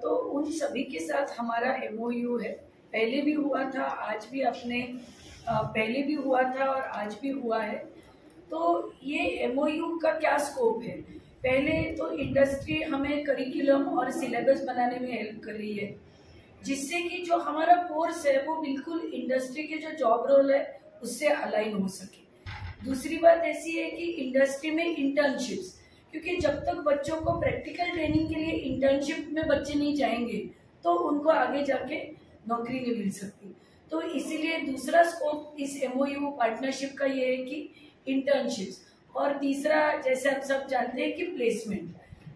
तो उन सभी के साथ हमारा MOU है, पहले भी हुआ था, आज भी पहले भी हुआ था और आज भी हुआ है। तो ये MOU का क्या स्कोप है? पहले तो इंडस्ट्री हमें करिकुलम और सिलेबस बनाने में हेल्प कर रही है, जिससे कि जो हमारा कोर्स है वो बिल्कुल इंडस्ट्री के जो जॉब रोल है उससे अलाइन हो सके। दूसरी बात ऐसी है कि इंडस्ट्री में इंटर्नशिप्स, क्योंकि जब तक बच्चों को प्रैक्टिकल ट्रेनिंग के लिए इंटर्नशिप में बच्चे नहीं जाएंगे तो उनको आगे जाके नौकरी नहीं मिल सकती। तो इसीलिए दूसरा स्कोप इस MOU पार्टनरशिप का ये है कि इंटर्नशिप्स, और तीसरा जैसे आप सब जानते हैं कि प्लेसमेंट।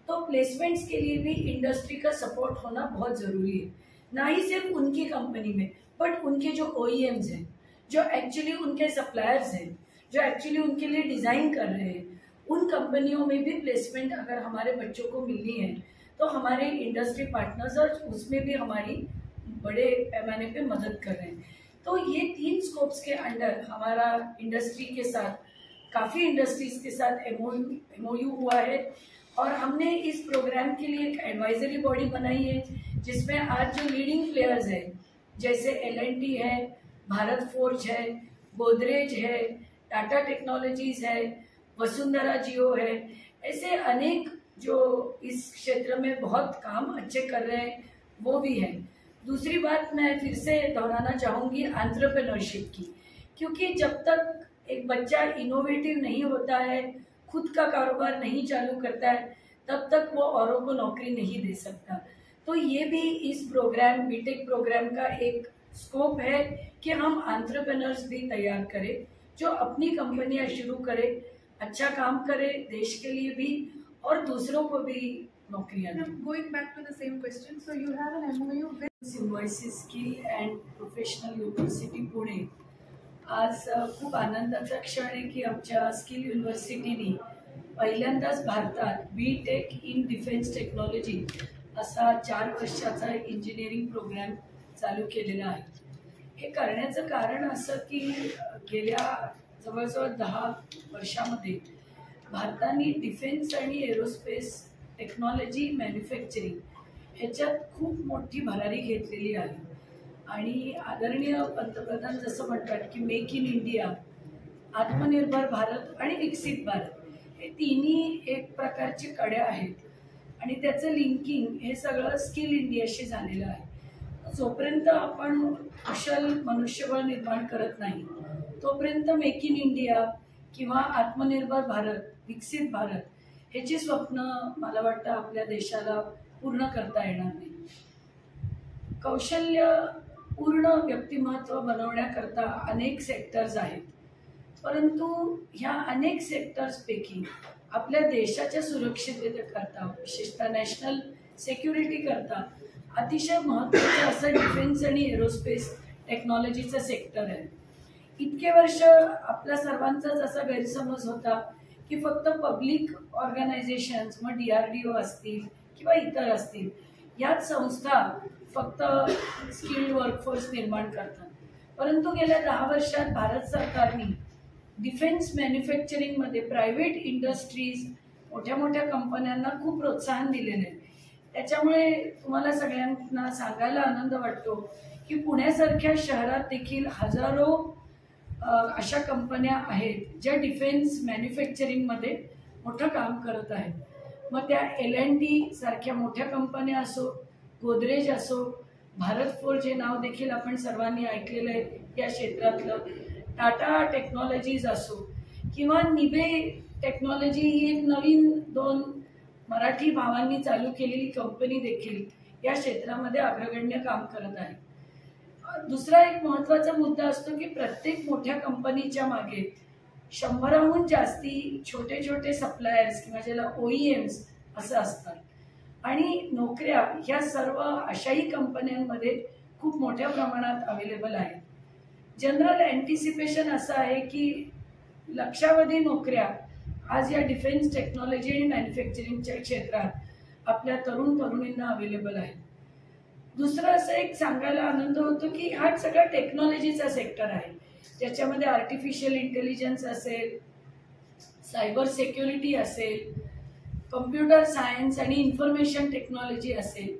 तो प्लेसमेंट्स के लिए भी इंडस्ट्री का सपोर्ट होना बहुत ज़रूरी है, ना ही सिर्फ उनकी कंपनी में बट उनके जो OEMs हैं, जो एक्चुअली उनके सप्लायर्स हैं, जो एक्चुअली उनके लिए डिज़ाइन कर रहे हैं, उन कंपनियों में भी प्लेसमेंट अगर हमारे बच्चों को मिलनी है तो हमारे इंडस्ट्री पार्टनर्स और उसमें भी हमारी बड़े पैमाने पे मदद कर रहे हैं। तो ये 3 स्कोप्स के अंडर हमारा इंडस्ट्री के साथ, काफ़ी इंडस्ट्रीज के साथ MOU हुआ है। और हमने इस प्रोग्राम के लिए एक एडवाइजरी बॉडी बनाई है, जिसमें आज जो लीडिंग प्लेयर्स हैं जैसे L&T है, भारत फोर्ज है, गोदरेज है, टाटा टेक्नोलॉजीज है, वसुंधरा जियो है, ऐसे अनेक जो इस क्षेत्र में बहुत काम अच्छे कर रहे हैं वो भी है। दूसरी बात मैं फिर से दोहराना चाहूँगी एंटरप्रेन्योरशिप की, क्योंकि जब तक एक बच्चा इनोवेटिव नहीं होता है, खुद का कारोबार नहीं चालू करता है, तब तक वो औरों को नौकरी नहीं दे सकता। तो ये भी इस प्रोग्राम बीटेक प्रोग्राम का एक स्कोप है कि हम एंटरप्रेन्योर्स भी तैयार करें जो अपनी कंपनियां शुरू करें, अच्छा काम करे देश के लिए भी और दूसरों को भी नौकरियां दें। Going back to the same question, so you have an MOU with symbiosis skill and professional university Pune. आज खूप आनंदाचा क्षण आहे की आमच्या स्किल युनिव्हर्सिटीने पहिल्यांदाच भारतात BTech इन डिफेन्स टेक्नॉलॉजी असा 4 वर्षाचा इंजिनिअरिंग प्रोग्राम चालू केलेला आहे। हे करण्याचं कारण असं की गेल्या जवळजवळ 10 वर्षामध्ये भारताने डिफेन्स आणि एरोस्पेस टेक्नॉलॉजी मॅन्युफॅक्चरिंग ह्याच्यात खूप मोठी भरारी घेतलेली आहे। आणि आदरणीय पंतप्रधान जसं म्हणतात की मेक इन इंडिया, आत्मनिर्भर भारत आणि विकसित भारत हे तिन्ही एक प्रकारचे कड्या आहेत आणि त्याचं लिंकिंग हे सगळं स्किल इंडियाशी झालेलं आहे। जोपर्यंत आपण कुशल मनुष्यबळ निर्माण करत नाही तोपर्यंत मेक इन इंडिया किंवा आत्मनिर्भर भारत, विकसित भारत ह्याची स्वप्न मला वाटतं आपल्या देशाला पूर्ण करता येणार नाही। कौशल्यपूर्ण व्यक्तिमत्व बनवण्याकरता अनेक सेक्टर्स आहेत, परंतु ह्या अनेक सेक्टर्सपैकी आपल्या देशाच्या सुरक्षिततेकरता, विशेषतः नॅशनल सिक्युरिटी करता अतिशय महत्त्वाचं असं डिफेन्स आणि एरोस्पेस टेक्नॉलॉजीचं सेक्टर आहे. इतके वर्ष आपल्या सर्वांचाच असा गैरसमज होता की फक्त पब्लिक ऑर्गनायझेशन्स, मग DRDO असतील किंवा इतर असतील, याच संस्था फक्त स्किल्ड वर्कफोर्स निर्माण करतात. परंतु गेल्या 10 वर्षात भारत सरकारने डिफेन्स मॅन्युफॅक्चरिंगमध्ये प्रायव्हेट इंडस्ट्रीज, मोठ्या मोठ्या कंपन्यांना खूप प्रोत्साहन दिलेलं आहे. त्याच्यामुळे तुम्हाला सगळ्यांना सांगायला आनंद वाटतो की पुण्यासारख्या शहरात देखील हजारो अशा कंपन्या आहेत ज्या डिफेन्स मॅन्युफॅक्चरिंगमध्ये मोठं काम करत आहेत. मग त्या L&T सारख्या मोठ्या कंपन्या असो, गोदरेज असो, भारत फोर्ज हे नाव देखील आपण सर्वांनी ऐकलेलं आहे या क्षेत्रातलं, टाटा टेक्नॉलॉजीज असो किंवा निबे टेक्नॉलॉजी ही एक नवीन 2 मराठी भावांनी चालू केलेली कंपनी देखील या क्षेत्रामध्ये अग्रगण्य काम करत आहे. दुसरा एक महत्त्वाचा मुद्दा असतो की प्रत्येक मोठ्या कंपनीच्या मागे 100हून जास्ती छोटे छोटे सप्लायर्स किंवा ज्याला OEMs असं असतात. आणि नोकऱ्या ह्या सर्व अशाही कंपन्यांमध्ये खूप मोठ्या प्रमाणात अवेलेबल आहेत. जनरल अँटिसिपेशन असं आहे की लक्षावधी नोकऱ्या आज या डिफेन्स टेक्नॉलॉजी आणि मॅन्युफॅक्चरिंगच्या क्षेत्रात आपल्या तरुण तरुणींना अवेलेबल आहे. दुसरं असं एक सांगायला आनंद होतो की हा सगळा टेक्नॉलॉजीचा सेक्टर आहे, ज्याच्यामध्ये आर्टिफिशियल इंटेलिजन्स असेल, सायबर सिक्युरिटी असेल, कम्प्युटर सायन्स आणि इन्फॉर्मेशन टेक्नॉलॉजी असेल,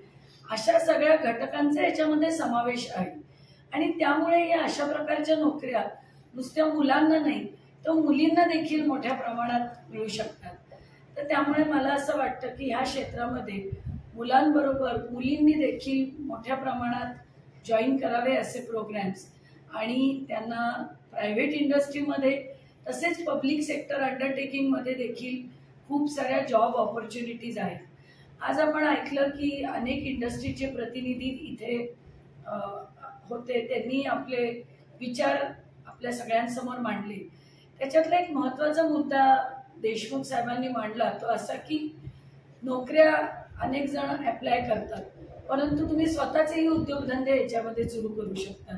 अशा सगळ्या घटकांचा याच्यामध्ये समावेश आहे. आणि त्यामुळे या अशा प्रकारच्या नोकऱ्या नुसत्या मुलांना नाही तर मुलींना देखील मोठ्या प्रमाणात मिळू शकतात. तर त्यामुळे मला असं वाटतं की ह्या क्षेत्रामध्ये मुलांबरोबर मुलींनी देखील मोठ्या प्रमाणात जॉईन करावे असे प्रोग्रॅम्स, आणि त्यांना प्रायव्हेट इंडस्ट्रीमध्ये तसेच पब्लिक सेक्टर अंडरटेकिंगमध्ये देखील खूप साऱ्या जॉब ऑपॉर्च्युनिटीज आहेत. आज आपण ऐकलं की अनेक इंडस्ट्रीचे प्रतिनिधी इथे होते, त्यांनी आपले विचार आपल्या सगळ्यांसमोर मांडले. त्याच्यातला एक महत्त्वाचा मुद्दा देशमुख साहेबांनी मांडला तो असा की नोकऱ्या अनेक जण अप्लाय करतात, परंतु तुम्ही स्वतःचेही उद्योगधंदे याच्यामध्ये सुरू करू शकता.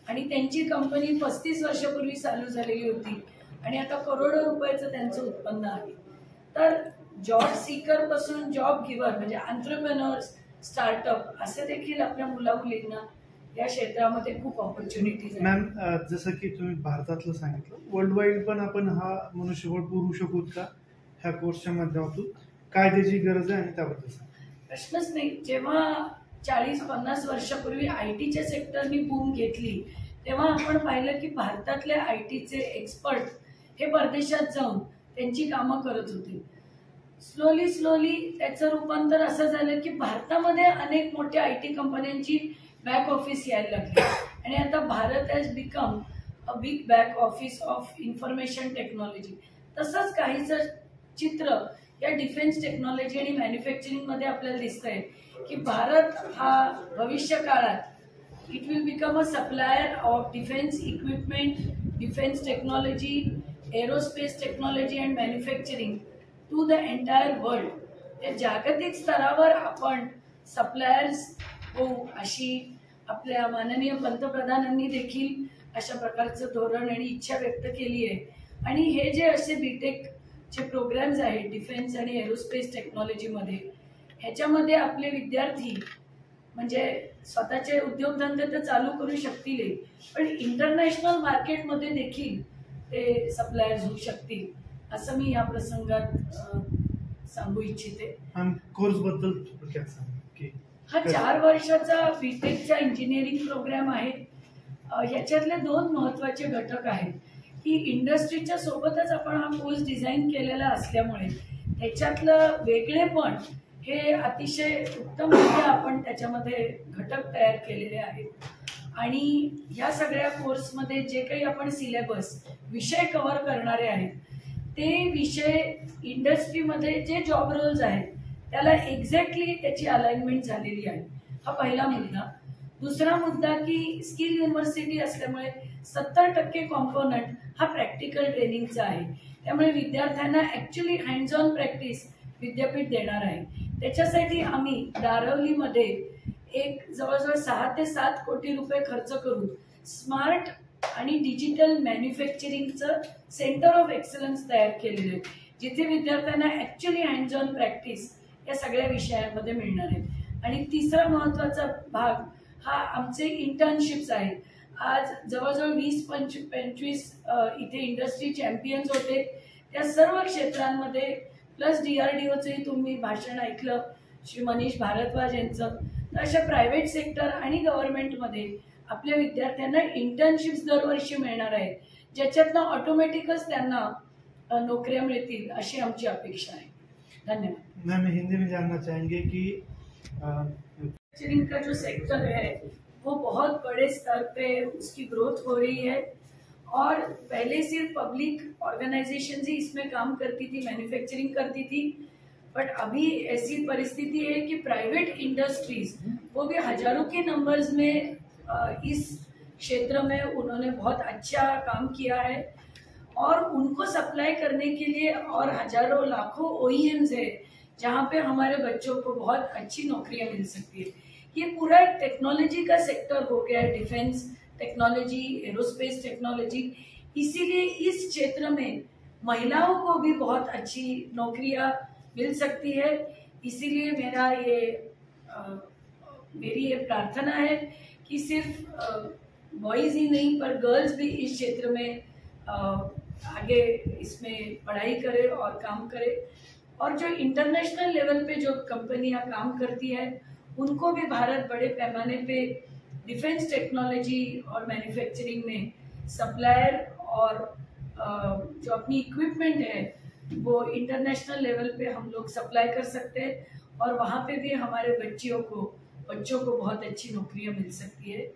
आणि त्यांची कंपनी 35 वर्षापूर्वी चालू झालेली होती आणि आता करोडो रुपयाचं त्यांचं उत्पन्न आहे. तर जॉब सीकर पासून जॉब गिव्हर म्हणजे एंटरप्रेन्योर्स, स्टार्टअप असे देखील आपल्या मुलामुलींना या क्षेत्रामध्ये खूप ऑपॉर्च्युनिटीज आहेत. मॅम, जसं की तुम्ही भारतातलं सांगितलं, वर्ल्ड वाईड पण आपण हा मनुष्यबळ पुरवू शकू का ह्या कोर्सच्या माध्यमातून? काय त्याची गरज आहे आणि त्याबद्दल सांगा. प्रश्नच नाही. जेव्हा 40-50 वर्षापूर्वी IT च्या सेक्टरनी बूम घेतली तेव्हा आपण पाहिलं की भारतातल्या IT चे एक्सपर्ट हे परदेशात जाऊन त्यांची कामं करत होते. स्लोली त्याचं रूपांतर असं झालं की भारतामध्ये अनेक मोठ्या IT कंपन्यांची बॅक ऑफिस यायला लागली आणि आता Bharat has become a big back office of information technology. तसंच काहीचं चित्र या डिफेन्स टेक्नॉलॉजी आणि मॅन्युफॅक्चरिंगमध्ये आपल्याला दिसतंय की भारत हा भविष्य काळात it will become a supplier of defence equipment, defence technology, aerospace technology and manufacturing to the entire world. त्या जागतिक स्तरावर आपण सप्लायर्स होऊ अशी आपल्या माननीय पंतप्रधानांनी देखील अशा प्रकारचं धोरण आणि इच्छा व्यक्त केली आहे. आणि हे जे असे बीटेकचे प्रोग्राम्स आहेत डिफेन्स आणि एरोस्पेस टेक्नॉलॉजीमध्ये, ह्याच्यामध्ये आपले विद्यार्थी म्हणजे स्वतःचे उद्योगधंदे तर चालू करू शकतील, पण इंटरनॅशनल मार्केटमध्ये देखील ते सप्लायर्स होऊ शकतील असं मी या प्रसंगात सांगू इच्छिते. कोर्सबद्दल थोडक्यात सांगा की हा 4 वर्षाचा बीटेकचा इंजिनिअरिंग प्रोग्राम आहे. ह्याच्यातले 2 महत्त्वाचे घटक आहेत की इंडस्ट्रीच्या सोबतच आपण हा कोर्स डिझाईन केलेला असल्यामुळे ह्याच्यातलं वेगळेपण हे अतिशय उत्तमरित्या आपण त्याच्यामध्ये घटक तयार केलेले आहेत. आणि ह्या सगळ्या कोर्समध्ये जे काही आपण सिलेबस विषय कव्हर करणारे आहेत ते विषय इंडस्ट्रीमध्ये जे जॉब रोल्स आहेत त्याला एक्झॅक्टली त्याची अलाइनमेंट झालेली आहे. हा पहिला मुद्दा. दुसरा मुद्दा की स्किल युनिव्हर्सिटी असल्यामुळे 70% कॉम्पोनंट हा प्रॅक्टिकल ट्रेनिंगचा आहे. त्यामुळे विद्यार्थ्यांना ॲक्च्युली हँड्स ऑन प्रॅक्टिस विद्यापीठ देणार आहे. त्याच्यासाठी आम्ही दारवलीमध्ये एक जवळजवळ 6 ते 7 कोटी रुपये खर्च करून स्मार्ट आणि डिजिटल मॅन्युफॅक्चरिंगचं सेंटर ऑफ एक्सलन्स तयार केलेलं आहे, जिथे विद्यार्थ्यांना ॲक्च्युली हँड्स ऑन प्रॅक्टिस या सगळ्या विषयांमध्ये मिळणार आहे. आणि तिसरा महत्त्वाचा भाग हा आमचे इंटर्नशिप्स आहेत. आज जवळजवळ 20-25 इथे इंडस्ट्री चॅम्पियन्स होते. त्या सर्व क्षेत्रांमध्ये प्लस DRDOचंही तुम्ही भाषण ऐकलं श्री मनीष भारद्वाज यांचं. तर अशा प्रायव्हेट सेक्टर आणि गव्हर्नमेंटमध्ये आपल्या विद्यार्थ्यांना इंटर्नशिप्स दरवर्षी मिळणार आहेत, ज्याच्यातनं ऑटोमॅटिकच त्यांना नोकऱ्या मिळतील अशी आमची अपेक्षा आहे. धन्यवाद. मैं हिंदी में जानना चाहेंगे कि मैन्युफैक्चरिंग का जो सेक्टर है वो बहुत बड़े स्तर पे उसकी ग्रोथ हो रही है और पहले सिर्फ पब्लिक ऑर्गेनाइजेशन ही इसमें काम करती थी, मैन्युफैक्चरिंग करती थी. बट अभी ऐसी परिस्थिति है कि प्राइवेट इंडस्ट्रीज वो भी हजारों के नंबर्स में इस क्षेत्र में उन्होंने बहुत अच्छा काम किया है और उनको सप्लाई करने के लिए और हजारों लाखों OEMs है जहाँ पे हमारे बच्चों को बहुत अच्छी नौकरियां मिल सकती है. ये पूरा एक टेक्नोलॉजी का सेक्टर हो गया है, डिफेंस टेक्नोलॉजी, एरोस्पेस टेक्नोलॉजी. इसीलिए इस क्षेत्र में महिलाओं को भी बहुत अच्छी नौकरियां मिल सकती है. इसीलिए मेरी ये प्रार्थना है कि सिर्फ बॉयज ही नहीं पर गर्ल्स भी इस क्षेत्र में आगे इसमें पढ़ाई करे और काम करे. और जो इंटरनेशनल लेवल पे जो कंपनियां काम करती है उनको भी भारत बड़े पैमाने पे डिफेंस टेक्नोलॉजी और मैन्युफैक्चरिंग में सप्लायर और जो अपनी इक्विपमेंट है वो इंटरनेशनल लेवल पे हम लोग सप्लाई कर सकते हैं और वहाँ पे भी हमारे बच्चों को बहुत अच्छी नौकरियाँ मिल सकती है.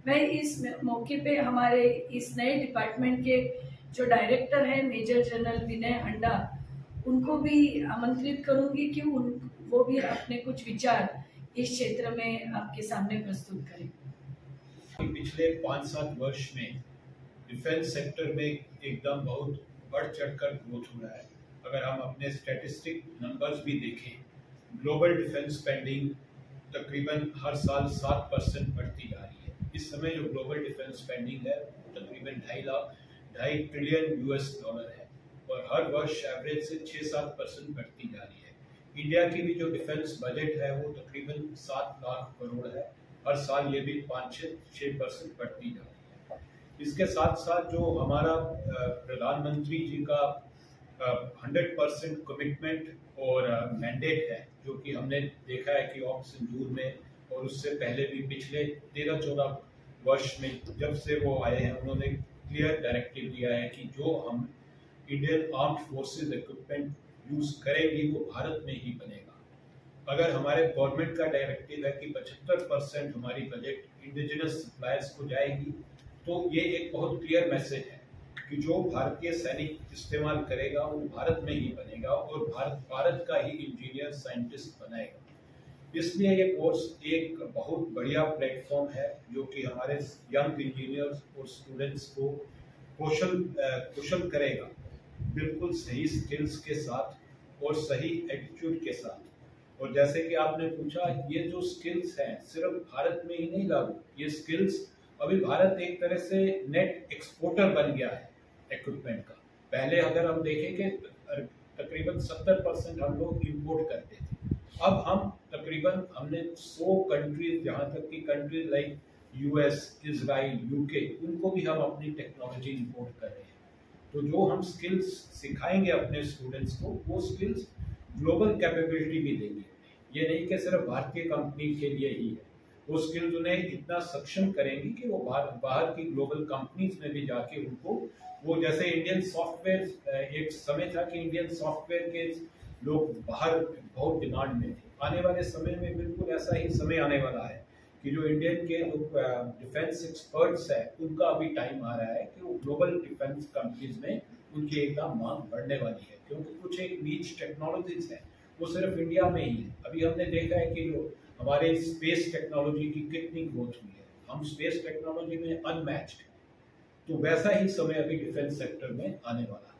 मैं इस मौके पे हमारे इस नए डिपार्टमेंट के जो डायरेक्टर है मेजर जनरल विनय हंडा, उनको भी आमंत्रित करूंगी कि वो भी अपने कुछ विचार इस क्षेत्र में आपके सामने प्रस्तुत करें. पिछले 5-7 वर्ष में डिफेंस सेक्टर में एकदम बहुत बढ़ चढ़कर ग्रोथ हो रहा है. अगर हम अपने स्टैटिस्टिक नंबर्स भी देखें, ग्लोबल डिफेंस स्पेंडिंग तकरीबन हर साल 7% बढ़ती जा रही है. इस समय जो ग्लोबल डिफेंस स्पेंडिंग है तकरीबन $2.5 ट्रिलियन US है और हर वर्ष एवरेज से 6-7% बढ़ती जा रही है. इंडिया की भी जो डिफेंस बजट है वो तकरीबन 7 लाख करोड़ है. हर साल ये भी 5-6% बढ़ती जा रही है. इसके साथ साथ जो हमारा प्रधानमंत्री जी का 100% कमिटमेंट और मैंडेट है, जो कि हमने देखा है कि सिंदूर में और उससे पहले भी पिछले 13-14 वर्ष में जब से वो आए हैं, उन्होंने क्लियर डायरेक्टिव दिया है कि जो हम Indian armed forces equipment use करेंगी वो भारत में ही बनेगा. अगर हमारे गवर्नमेंट का डायरेक्टिव है कि 75% हमारी बजट इंडिजिनस सप्लायर्स को जाएगी, तो ये एक बहुत क्लियर मैसेज है कि जो भारतीय सैनिक इस्तेमाल करेगा वो भारत में ही बनेगा और भारत का ही इंजीनियर साइंटिस्ट बनाएगा. इसलिए ये कोर्स एक बहुत बढ़िया प्लेटफॉर्म है जो कि हमारे यंग इंजीनियर्स और स्टूडेंट्स को कुशल करेगा, बिल्कुल सही स्किल्स के साथ और सही एटीट्यूड के साथ. और जैसे कि आपने पूछा, ये जो स्किल्स हैं सिर्फ भारत में ही नहीं लागू. ये स्किल्स अभी भारत एक तरह से नेट एक्सपोर्टर बन गया है इक्विपमेंट का. पहले अगर हम देखें कि तकरीबन 70% हम लोग इंपोर्ट करते थे, अब हम तकरीबन हमने 100 कंट्रीज, जहाँ तक कि countries like US, Israel, UK, उनको भी हम अपनी टेक्नोलॉजी इंपोर्ट कर रहे हैं. तो जो हम स्किल्स सिखाएंगे अपने स्टूडेंट्स को, वो स्किल्स ग्लोबल कैपेबिलिटी भी देंगे. ये नहीं कि सिर्फ भारतीय कंपनी के लिए ही है. वो स्किल्स उन्हें इतना सक्षम करेंगी कि वो बाहर की ग्लोबल कंपनीज में भी जाके उनको वो, जैसे इंडियन सॉफ्टवेयर, एक समय था कि इंडियन सॉफ्टवेयर के लोग बाहर बहुत डिमांड में थे. आने वाले समय में बिल्कुल ऐसा ही समय आने वाला है कि जो इंडियन के जो डिफेंस एक्सपर्ट्स हैं उनका अभी टाइम आ रहा है कि वो ग्लोबल डिफेंस कंपनीज में उनकी एकदम मांग बढ़ने वाली है. क्योंकि कुछ एक नीच टेक्नोलॉजीज हैं वो सिर्फ इंडिया में ही है. अभी हमने देखा है कि जो हमारे स्पेस टेक्नोलॉजी की कितनी ग्रोथ हुई है, हम स्पेस टेक्नोलॉजी में अनमैच्ड, तो वैसा ही समय अभी डिफेंस सेक्टर में आने वाला है।